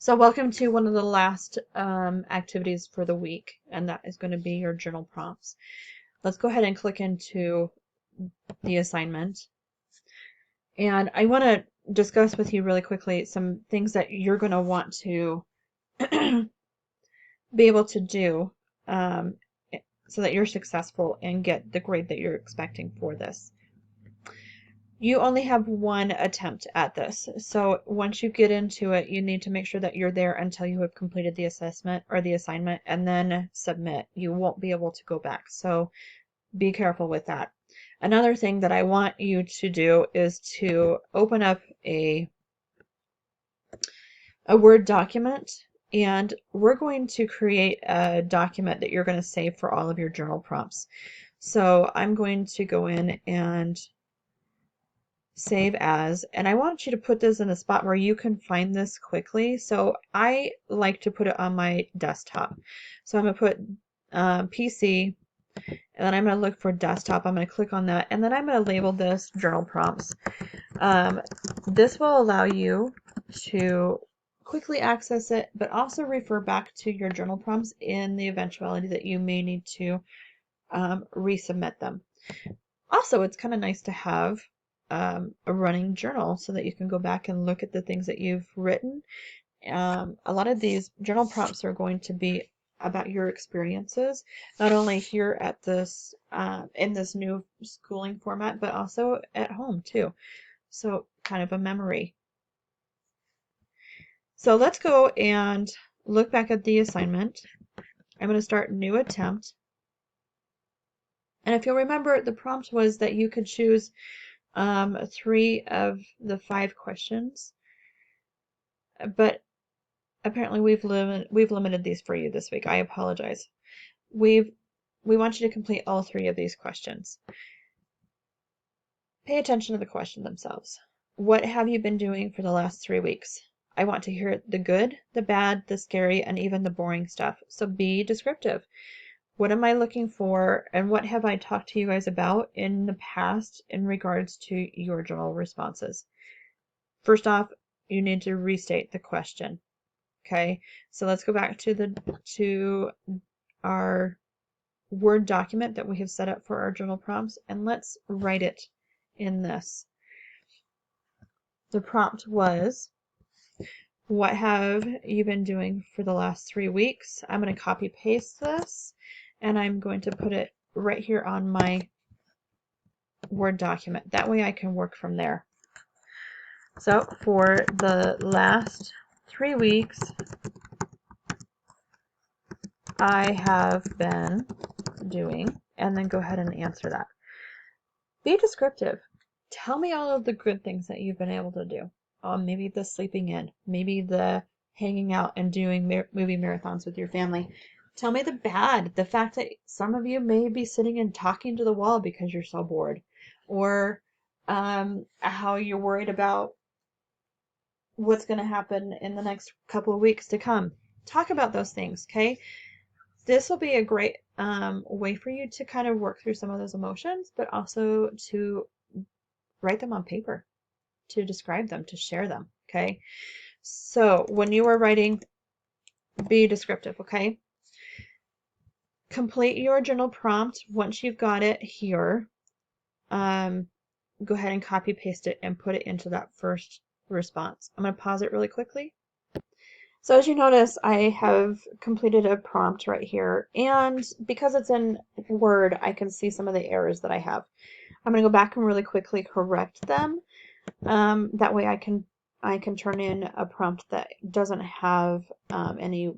So welcome to one of the last activities for the week, and that is going to be your journal prompts. Let's go ahead and click into the assignment. And I want to discuss with you really quickly some things that you're going to want to be able to do so that you're successful and get the grade that you're expecting for this. You only have one attempt at this, so once you get into it, you need to make sure that you're there until you have completed the assessment or the assignment and then submit. You won't be able to go back, so be careful with that. Another thing that I want you to do is to open up a Word document, and we're going to create a document that you're going to save for all of your journal prompts. So I'm going to go in and save as, and I want you to put this in a spot where you can find this quickly. So I like to put it on my desktop. So I'm going to put PC, and then I'm going to look for desktop. I'm going to click on that, and then I'm going to label this journal prompts. This will allow you to quickly access it, but also refer back to your journal prompts in the eventuality that you may need to resubmit them. Also, it's kind of nice to have a running journal so that you can go back and look at the things that you've written. A lot of these journal prompts are going to be about your experiences, not only here at this in this new schooling format, but also at home too. So kind of a memory. So let's go and look back at the assignment. I'm going to start new attempt. And if you'll remember, the prompt was that you could choose 3 of the 5 questions, but apparently we've limited these for you this week. I apologize. We want you to complete all 3 of these questions. Pay attention to the question themselves. What have you been doing for the last 3 weeks? I want to hear the good, the bad, the scary, and even the boring stuff. So be descriptive. What am I looking for, and what have I talked to you guys about in the past in regards to your journal responses? First off, you need to restate the question. Okay, so let's go back to our Word document that we have set up for our journal prompts, and let's write it in this. The prompt was, what have you been doing for the last 3 weeks? I'm going to copy paste this, and I'm going to put it right here on my Word document. That way I can work from there. So for the last 3 weeks, I have been doing, and then go ahead and answer that. Be descriptive. Tell me all of the good things that you've been able to do. Maybe the sleeping in, maybe the hanging out and doing movie marathons with your family. Tell me the bad, the fact that some of you may be sitting and talking to the wall because you're so bored, or how you're worried about what's going to happen in the next couple of weeks to come. Talk about those things, okay? This will be a great way for you to kind of work through some of those emotions, but also to write them on paper, to describe them, to share them, okay? So when you are writing, be descriptive, okay? Complete your journal prompt. Once you've got it here, go ahead and copy paste it and put it into that first response. I'm going to pause it really quickly. So as you notice, I have completed a prompt right here, and because it's in Word, I can see some of the errors that I have. I'm going to go back and really quickly correct them. That way I can turn in a prompt that doesn't have any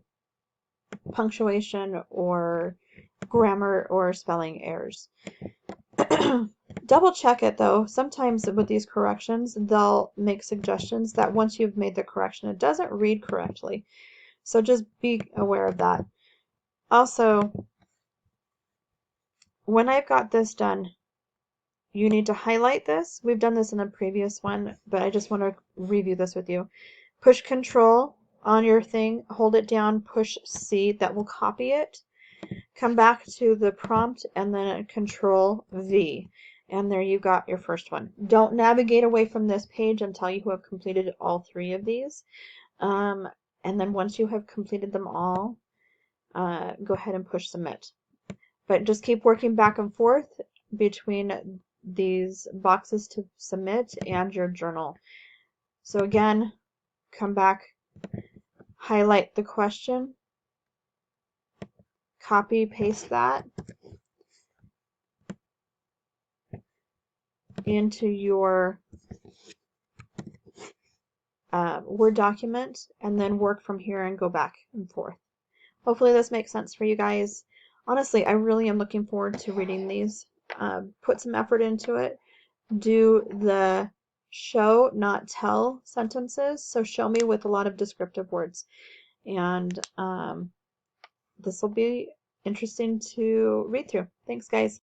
punctuation or grammar or spelling errors. Double check it though. Sometimes with these corrections, they'll make suggestions that once you've made the correction, it doesn't read correctly. So just be aware of that. Also, when I've got this done, you need to highlight this. We've done this in a previous one, but I just want to review this with you. Push Control on your thing, hold it down, push C, that will copy it. Come back to the prompt and then Control V. And there you got your first one. Don't navigate away from this page until you have completed all 3 of these. And then once you have completed them all, go ahead and push submit. But just keep working back and forth between these boxes to submit and your journal. So again, come back, highlight the question, copy, paste that into your Word document, and then work from here and go back and forth. Hopefully this makes sense for you guys. Honestly, I really am looking forward to reading these. Put some effort into it. Do the show, not tell sentences. So show me with a lot of descriptive words. And this will be interesting to read through. Thanks, guys.